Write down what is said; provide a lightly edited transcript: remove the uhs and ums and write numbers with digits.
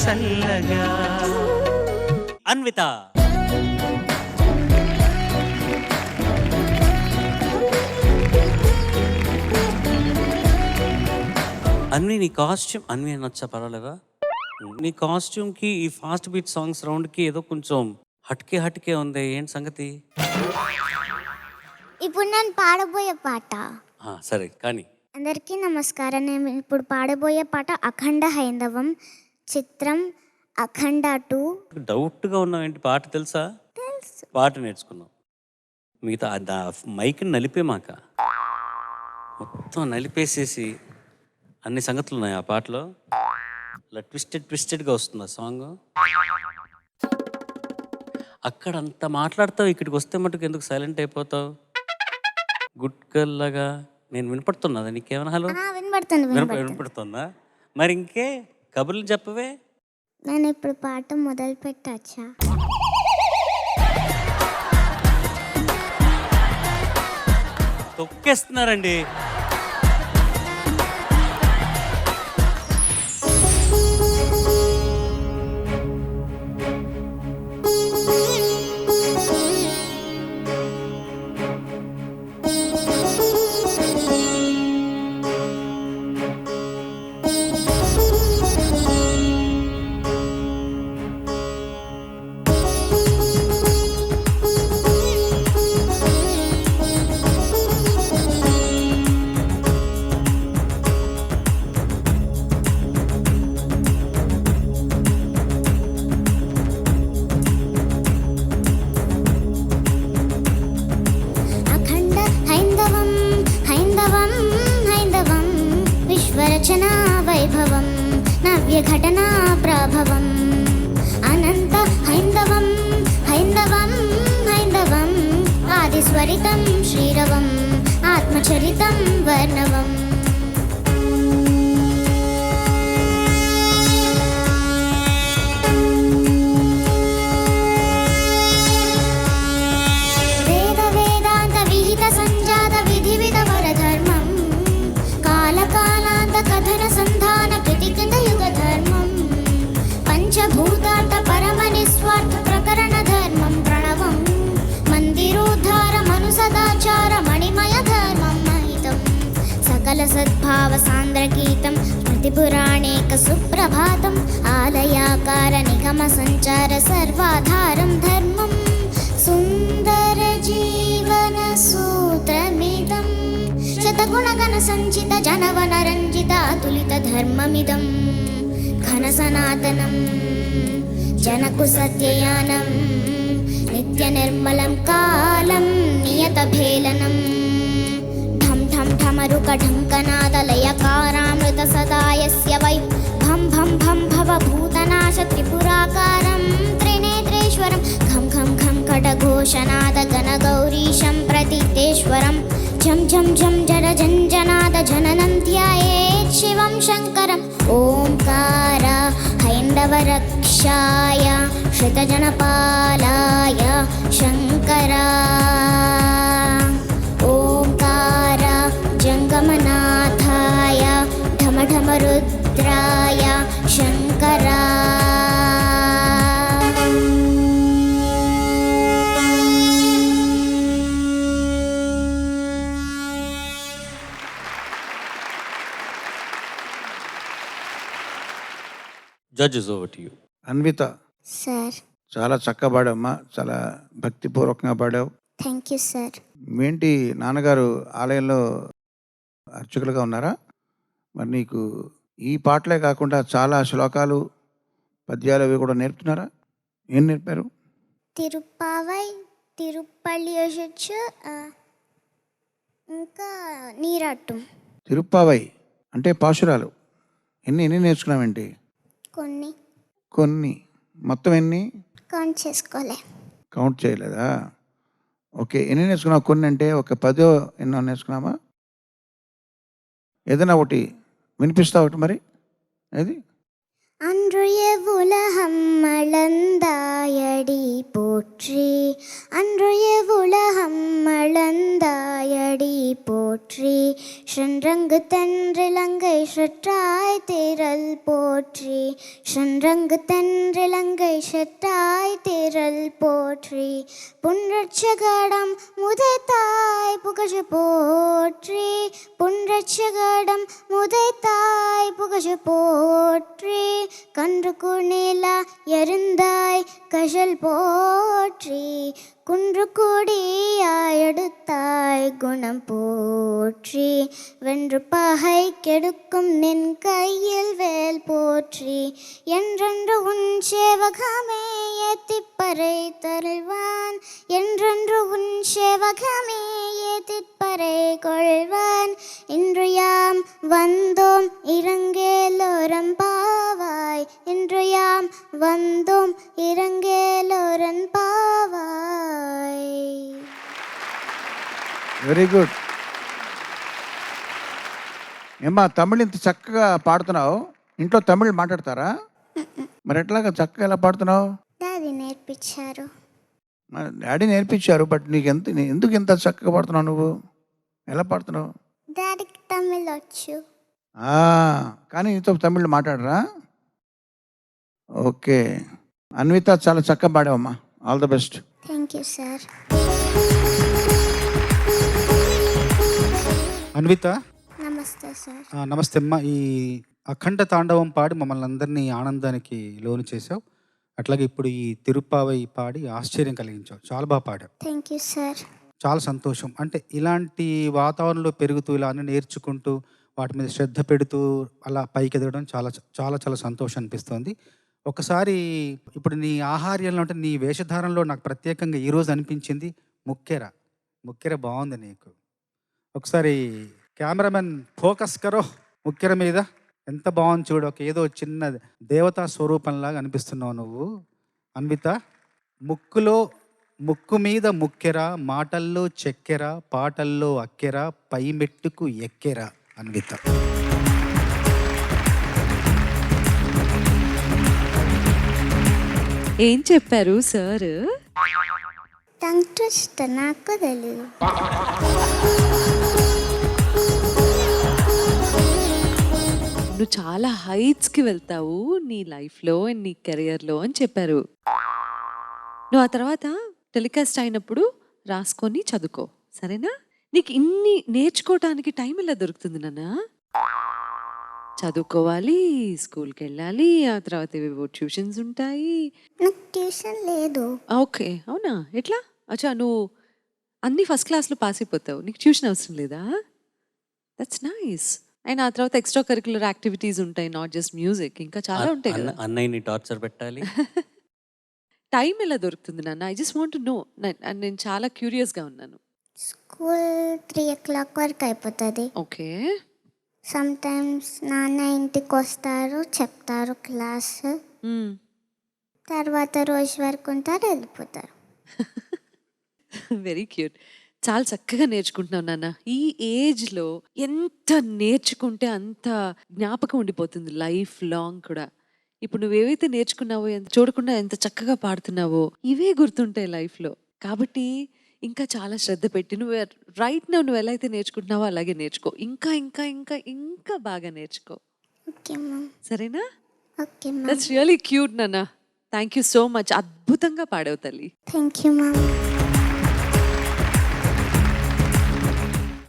చల్లగా. అన్విత. అన్వి నీ కాస్ట్యూమ్, అన్వి అనొచ్చా పర్వాలేదా? నీ కాస్ట్యూమ్కి ఈ ఫాస్ట్ బీట్ సాంగ్స్ రౌండ్కి ఏదో కొంచెం హట్కే ఉంది, ఏంటి సంగతి? ఇప్పుడు నేను పాడబోయే పాట. సరే కానీ. అందరికీ నమస్కారం. నేను ఇప్పుడు పాడబోయే పాట అఖండ హైందవం, చిత్రం అఖండ 2. డౌట్గా ఉన్నావు ఏంటి? పాట తెలుసా? తెలుసు. పాట నేర్చుకున్నావు. మిగతా మైక్ని నలిపేమాక, మొత్తం నలిపేసేసి అన్ని సంగతులు ఉన్నాయి ఆ పాటలో. ఇలా ట్విస్టెడ్గా వస్తుంది ఆ సాంగ్. అక్కడ అంత మాట్లాడతావు, ఇక్కడికి వస్తే మటుకు ఎందుకు సైలెంట్ అయిపోతావు? గుడ్ గర్ల్ లాగా నేను వినపడుతున్నదా నీకేమైనా? హలో, వినపడుతుందా? మరి ఇంకే కబుర్లు చెప్పవే. నేను ఇప్పుడు పాట మొదలు పెట్టచ్చా? తొక్కేస్తున్నారండి. రచనా వైభవం, నవ్య ఘటనా ప్రభవం, అనంత హైందవం హైందవం హైందవం, ఆదిస్వరితం శ్రీరవం, ఆత్మచరితం వర్ణవం. వేద వేదాంత విహిత సంజాత విధి విధవర ధర్మం, కాలకాలాంత కథన సంధాన కృతికృత యుగ ధర్మం, పంచభూతార్థ పరమ నిస్వార్థ ప్రకరణ ధర్మం ప్రణవం, మందిరోద్ధార మను సదాచార మణిమయ ధర్మం మహితం, సకల సద్భావ సాంద్ర గీతం స్మృతి పురాణేక సుప్రభాతం, ఆలయాకార నిగమ సంచార సర్వాధారం ధర్మం, సుందర జీవన సూత్రమిదం, శతగుణగణ సంచిత జనవన రంజిత అతులిత ధర్మమిదం, ఘన సనాతనం జనకు సత్యయానం, నిత్య నిర్మలం కాలం నియత భేలనం, ఢం ఢం ఢమరుక ఢంకనాదలయకారామృత సదాయస్య వై భం భం భం భవభూతనాశ త్రిపురాకారం త్రినేత్రేశ్వరం, ఘం ఘం ఘం ఖడ్ఘోషనాద గణ గౌరీశం ప్రతితేశ్వరం, జం జం జం జర జంజనాద జననం ధ్యాయేత్ శివం శంకరం, ఓంకార హైందవ రక్షాయ శృతజనపాలాయ శంకర, ఓంకార జంగమనాథాయ ఢమ ఢమ రుద్రాయ శంకర. Judges over to you. Anvitha, sir. చాలా చక్కగా పాడావమ్మా, చాలా భక్తిపూర్వకంగా పాడావు. Thank you sir. ఏంటి నాన్నగారు ఆలయంలో అర్చకులుగా ఉన్నారా? మరి నీకు ఈ పాటలే కాకుండా చాలా శ్లోకాలు పద్యాలు అవి కూడా నేర్పుతున్నారా? ఏం నేర్పారు? తిరుప్పావై, తిరుప్పల్లి యోషచ్చు, ఇంకా నీరాట్టం. తిరుప్పావై అంటే పాశురాలు. ఎన్ని ఎన్ని నేర్చుకున్నావేంటి? కొన్ని. కొన్ని. మొత్తం ఎన్ని? కౌంట్ చేసుకోలే. కౌంట్ చేయలేదా? ఓకే. ఎన్ని నేర్చుకున్నావు? కొన్ని అంటే ఒక 10 ఎన్నో నేర్చుకున్నావా? ఏదైనా ఒకటి వినిపిస్తా ఒకటి మరి. ఏది? அன்றுய உலகம் அளந்தாயடி போற்றி, அன்றுய உலகம் அளந்தாயடி போற்றி, சென்றங்கு தென்றிலங்கை செற்றாய் திரள் போற்றி, சென்றங்கு தென்றிலங்கை செற்றாய் திரள் போற்றி, புன்றச்சகடம் முதைத்தாய் புகழ் போற்றி, புன்றச்சகடம் முதைத்தாய் புகழ் போற்றி, கன்று குணிலா எருந்தாய் கழல் போற்றி, குன்று கூடியாய் எடுத்தாய் குணம் போற்றி, வென்று பகை கெடுக்கும் நின் கையில் வேல் போற்றி, என்றென்று உன் சேவகமே ஏத்திப்பறை தருள்வான், என்றென்று உன் சேவகமே ஏத்திப்பறை கொள்வான், இன்று யாம் வந்தோம் இறங்கேலோரம் பாவாய், இன்று யாம் வந்தோம் இறங்கேலோரன் பாவாய். Very good. ఏమ్మా తమిళ్ ఇంత చక్కగా పాడుతున్నావు, ఇంట్లో తమిళ్ మాట్లాడతారా? మరి ఎట్లాగా చక్కగా ఎలా పాడుతున్నావు? డాడీ నేర్పించారు. డాడీ నేర్పించారు, బట్ నీకు ఎందుకు ఇంత చక్కగా పాడుతున్నావు? నువ్వు ఎలా పాడుతున్నావు? డాడీకి తమిళ్ వచ్చు. కానీ నీతో తమిళ్ మాట్లాడరా? ఓకే అన్విత, చాలా చక్కగా పాడావమ్మా. All the best. Thank you sir. Anvitha, నమస్తే సార్. నమస్తే అమ్మ. ఈ అఖండ తాండవం పాడి మమ్మల్ని అందరినీ ఆనందానికి లోను చేసావు. అట్లాగే ఇప్పుడు ఈ తిరుప్పావై పాడి ఆశ్చర్యం కలిగించావు. చాలా బాగా పాడావు. Thank you sir. చాలా సంతోషం. అంటే ఇలాంటి వాతావరణంలో పెరుగుతూ ఇలా అన్ని నేర్చుకుంటూ వాటి మీద శ్రద్ధ పెడుతూ అలా పైకి ఎదగడం చాలా చాలా చాలా సంతోషం అనిపిస్తుంది. ఒకసారి ఇప్పుడు నీ ఆహార్యంలో అంటే నీ వేషధారణలో నాకు ప్రత్యేకంగా ఈరోజు అనిపించింది ముక్కెర బాగుంది నీకు. ఒకసారి కెమెరామెన్ ఫోకస్ కరో ముక్కెర మీద. ఎంత బాగుంది చూడు. ఒక ఏదో చిన్న దేవతా స్వరూపంలాగా అనిపిస్తున్నావు నువ్వు అన్విత. ముక్కు మీద ముక్కెర, మాటల్లో చెక్కెర, పాటల్లో అక్కెర, పై మెట్టుకు ఎక్కెర అన్విత. ఏం చెప్పారు సార్? టంగ్ ట్విస్టర్ నాకు తెలియదు. నువ్వు చాలా హైట్స్కి వెళ్తావు నీ లైఫ్లో అండ్ నీ కెరియర్లో అని చెప్పారు. నువ్వు ఆ తర్వాత టెలికాస్ట్ అయినప్పుడు రాసుకొని చదువుకో, సరేనా? నీకు ఇన్ని నేర్చుకోవటానికి టైం ఎలా దొరుకుతుంది నాన్న? చదువుకోవాలి, స్కూల్కి వెళ్ళాలి, ఆ తర్వాత ఏవేవో ట్యూషన్స్ ఉంటాయి. నాకు ట్యూషన్ లేదు. ఓకే, అవునా? ఎట్లా? అచ్చా, నువ్వు అన్ని ఫస్ట్ క్లాస్లో పాస్ అయిపోతావు, నీకు ట్యూషన్ అవసరం లేదా? That's nice. అండ్ ఆ తర్వాత ఎక్స్ట్రా కరిక్యులర్ యాక్టివిటీస్ ఉంటాయి, నాట్ జస్ట్ మ్యూజిక్, ఇంకా చాలా ఉంటాయి కదా. అన్నయ్యని టార్చర్ పెట్టాలి. టైం ఎలా దొరుకుతుంది నాన్న? I just want to know. నేను చాలా క్యూరియస్గా ఉన్నాను. స్కూల్ 3 o'clock వరకు అయిపోతుంది. ఓకే. సమ్ టైమ్స్ నాన్న ఇంటికి వస్తారు, చెప్తారు క్లాస్, తర్వాత రోజు వరకు ఉంటారు, వెళ్ళిపోతారు. Very cute. చాలా చక్కగా నేర్చుకుంటున్నావు నాన్న. ఈ ఏజ్లో ఎంత నేర్చుకుంటే అంత జ్ఞాపకం ఉండిపోతుంది లైఫ్ లాంగ్ కూడా. ఇప్పుడు నువ్వేవైతే నేర్చుకున్నావో, ఎంత చూడకుండా ఎంత చక్కగా పాడుతున్నావో, ఇవే గుర్తుంటాయి లైఫ్లో. కాబట్టి ఇంకా చాలా శ్రద్ధ పెట్టి నువ్వు నువ్వు ఎలా అయితే నేర్చుకుంటున్నావో అలాగే నేర్చుకో. ఇంకా ఇంకా ఇంకా ఇంకా బాగా నేర్చుకో, ఓకే మ్యామ్. సరేనా? Okay ma'am. That's really cute నాన్న. Thank you so much. అద్భుతంగా పాడావు తల్లి. Thank you ma'am.